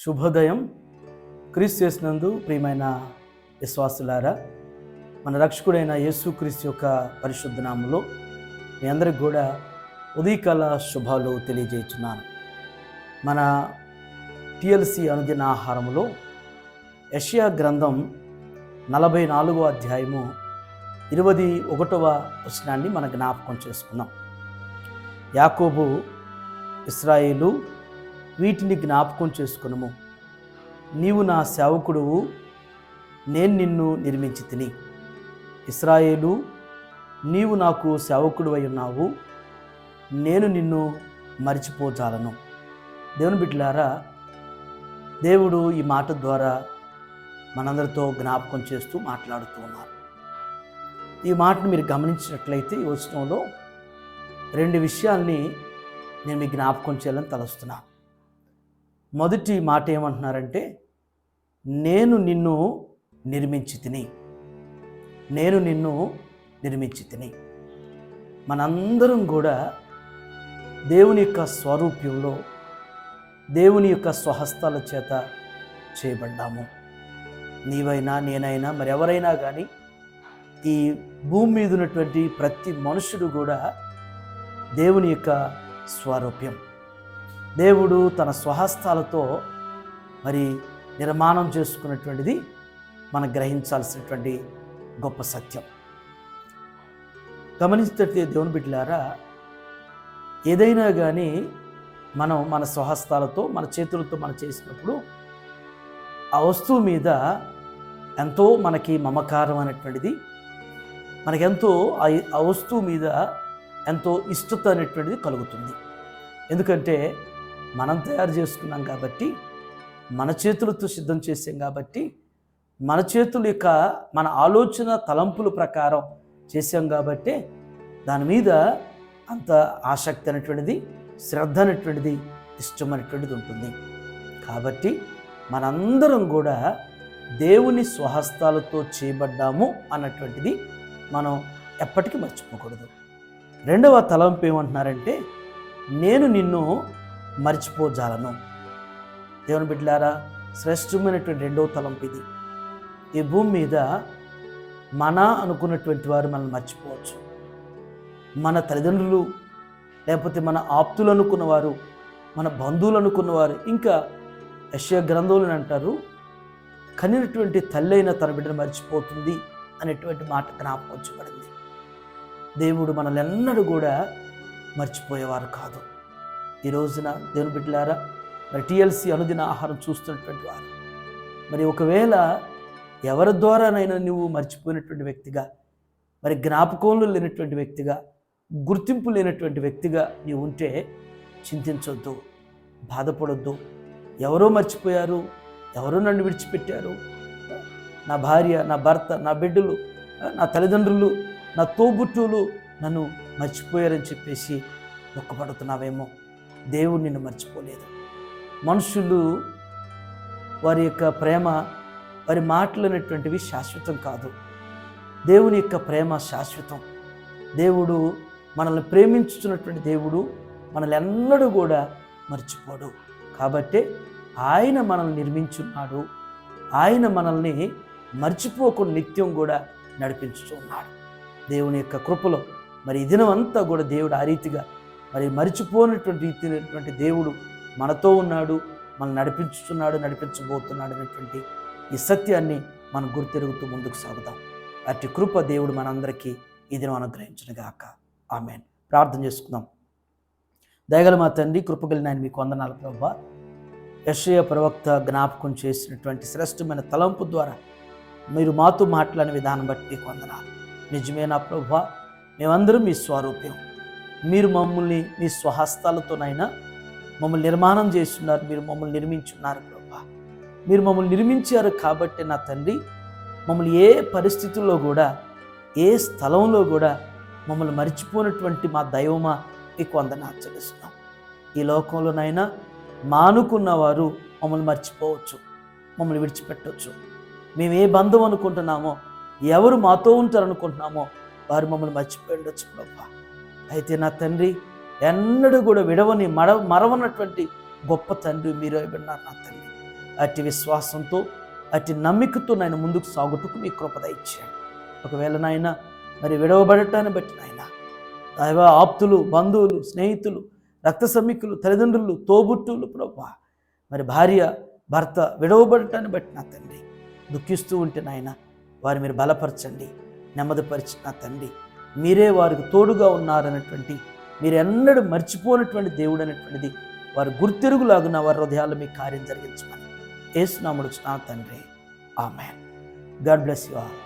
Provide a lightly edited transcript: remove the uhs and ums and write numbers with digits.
శుభోదయం. క్రీస్తు యేసునందు ప్రియమైన విశ్వాసులారా, మన రక్షకుడైన యేసుక్రీస్తు యొక్క పరిశుద్ధ నామములో మీ అందరికి కూడా ఉదయకాల శుభాలు తెలియజేస్తున్నాను. మన టిఎల్సి అనుదిన ఆహారములో యెషయా గ్రంథం 44వ అధ్యాయము 21వ వచనాన్ని మన జ్ఞాపకం చేసుకున్నాం. యాకోబు, ఇశ్రాయేలు, వీటిని జ్ఞాపకం చేసుకునము. నీవు నా సేవకుడువు, నేను నిన్ను నిర్మించి తిని. ఇశ్రాయేలు, నీవు నాకు సేవకుడు అయి ఉన్నావు, నేను నిన్ను మరిచిపోజాలను. దేవుని బిడ్డలారా, దేవుడు ఈ మాట ద్వారా మనందరితో జ్ఞాపకం చేస్తూ మాట్లాడుతూ ఉన్నారు. ఈ మాటను మీరు గమనించినట్లయితే ఈ వచనంలో రెండు విషయాల్ని నేను మీకు జ్ఞాపకం చేయాలని తలస్తున్నాను. మొదటి మాట ఏమంటున్నారంటే, నేను నిన్ను నిర్మించి తిని. నేను నిన్ను నిర్మించి తిని. మనందరం కూడా దేవుని యొక్క స్వరూప్యంలో, దేవుని యొక్క స్వహస్తాల చేత చేయబడ్డాము. నీవైనా నేనైనా మరెవరైనా కానీ ఈ భూమి మీద ఉన్నటువంటి ప్రతి మనుషుడు కూడా దేవుని యొక్క స్వరూప్యం. దేవుడు తన స్వహస్తాలతో నిర్మాణం చేసుకున్నటువంటిది మనం గ్రహించాల్సినటువంటి గొప్ప సత్యం. గమనించినట్లయితే దేవుని బిడ్డలారా, ఏదైనా కానీ మనం మన స్వహస్తాలతో మన చేతులతో మనం చేసినప్పుడు ఆ వస్తువు మీద ఎంతో మనకి మమకారం అనేటువంటిది, మనకెంతో ఆ వస్తువు మీద ఎంతో ఇష్టత అనేటువంటిది కలుగుతుంది. ఎందుకంటే మనం తయారు చేసుకున్నాం కాబట్టి, మన చేతులతో సిద్ధం చేసాం కాబట్టి, మన చేతుల యొక్క మన ఆలోచన తలంపుల ప్రకారం చేసాం కాబట్టి దాని మీద అంత ఆసక్తి అనేటువంటిది, శ్రద్ధ అనేటువంటిది, ఇష్టం అనేటువంటిది ఉంటుంది. కాబట్టి మనందరం కూడా దేవుని స్వహస్తాలతో చేయబడ్డాము అన్నటువంటిది మనం ఎప్పటికీ మర్చిపోకూడదు. రెండవ తలంపు ఏమంటున్నారంటే, నేను నిన్ను మర్చిపోజాలను. దేవుని బిడ్డలారా, శ్రేష్టమైనటువంటి రెండవ తలంపు ఇది. ఈ భూమి మీద మన అనుకున్నటువంటి వారు మనల్ని మర్చిపోవచ్చు. మన తల్లిదండ్రులు, లేకపోతే మన ఆప్తులు అనుకున్నవారు, మన బంధువులు అనుకున్నవారు, ఇంకా యెషయా గ్రంథంలో అంటారు, కనినటువంటి తల్లి అయిన తన బిడ్డను మర్చిపోతుంది అనేటువంటి మాట జ్ఞాపకం వచ్చబడింది. దేవుడు మనల్ని ఎన్నడూ కూడా మర్చిపోయేవారు కాదు. ఈ రోజున దేవుని బిడ్డలారా, టిఎల్సి అనుదిన ఆహారం చూస్తున్నటువంటి వారు ఒకవేళ ఎవరి ద్వారానైనా నువ్వు మర్చిపోయినటువంటి వ్యక్తిగా, జ్ఞాపకంలో లేనటువంటి వ్యక్తిగా, గుర్తింపు లేనటువంటి వ్యక్తిగా నీవు ఉంటే చింతించొద్దు, బాధపడొద్దు. ఎవరో మర్చిపోయారు, ఎవరో నన్ను విడిచిపెట్టారు, నా భార్య, నా భర్త, నా బిడ్డలు, నా తల్లిదండ్రులు, నా తోబుట్టువులు నన్ను మర్చిపోయారని చెప్పేసి దుఃఖపడుతున్నావేమో. దేవుడు నిన్ను మర్చిపోలేదు. మనుషులు వారి యొక్క ప్రేమ, వారి మాటలు అనేటువంటివి శాశ్వతం కాదు. దేవుని యొక్క ప్రేమ శాశ్వతం. దేవుడు మనల్ని ప్రేమించుతున్నటువంటి దేవుడు మనల్ని ఎన్నడూ కూడా మర్చిపోడు. కాబట్టి ఆయన మనల్ని నిర్మించున్నాడు. ఆయన మనల్ని మర్చిపోకుండా నిత్యం కూడా నడిపించుతున్నాడు. దేవుని యొక్క కృపలో ఈ దినం అంతా కూడా దేవుడు ఆ రీతిగా మరిచిపోయినటువంటి రీతినటువంటి దేవుడు మనతో ఉన్నాడు, మనం నడిపించుతున్నాడు, నడిపించబోతున్నాడు అనేటువంటి ఈ సత్యాన్ని మనం గుర్తెరుగుతూ ముందుకు సాగుతాం. అట్టి కృప దేవుడు మనందరికీ ఈ దినం అనుగ్రహించునుగాక. ఆమేన్. ప్రార్థన చేసుకుందాం. దయగల మా తండ్రి, కృపగలిగిన ఆయన మీకు వందనాలు ప్రభువా. యెషయా ప్రవక్త జ్ఞాపకం చేసినటువంటి శ్రేష్టమైన తలంపు ద్వారా మీరు మాతో మాట్లాడిన విధానం బట్టి మీకు వందనాలు. నిజమే నా ప్రభువా, మేమందరం మీ స్వరూప్యం. మీరు మమ్మల్ని మీ స్వహస్తాలతోనైనా మమ్మల్ని నిర్మాణం చేస్తున్నారు, మీరు మమ్మల్ని నిర్మించున్నారు ప్రభువా. మీరు మమ్మల్ని నిర్మించారు కాబట్టి నా తండ్రి, మమ్మల్ని ఏ పరిస్థితుల్లో కూడా, ఏ స్థలంలో కూడా మమ్మల్ని మర్చిపోయినటువంటి మా దైవమా మీకు వందనాలు చెల్లిస్తున్నాం. ఈ లోకంలోనైనా మానుకున్నవారు మమ్మల్ని మర్చిపోవచ్చు, మమ్మల్ని విడిచిపెట్టవచ్చు. మేము ఏ బంధం అనుకుంటున్నామో, ఎవరు మాతో ఉంటారనుకుంటున్నామో వారు మమ్మల్ని మర్చిపోయి ఉండొచ్చు ప్రభా. అయితే నా తండ్రి, ఎన్నడూ కూడా విడవని మరవనటువంటి గొప్ప తండ్రి మీరు అయిపోయినారు నా తండ్రి. అట్టి విశ్వాసంతో అట్టి నమ్మికతో నాయన ముందుకు సాగుటకు మీ కృప దయచేయండి. ఒకవేళ నాయన మరి విడవబడటాన్ని బట్టి నాయన దైవ ఆప్తులు, బంధువులు, స్నేహితులు, రక్త సమీకులు, తల్లిదండ్రులు, తోబుట్టువులు ప్రభువా, మరి భార్య భర్త విడవబడటాన్ని బట్టి నా తండ్రి దుఃఖిస్తూ ఉంటే నాయన వారు మీరు బలపరచండి, నెమ్మదిపరిచి నా తండ్రి మీరే వారికి తోడుగా ఉన్నారనేటువంటి, మీరు ఎన్నడూ మర్చిపోనటువంటి దేవుడు అనేటువంటిది వారు గుర్తెరుగులాగున వారి హృదయాల్లో మీ కార్యం జరిగించమని యేసు నామములో నా తండ్రి, amen. God bless you all.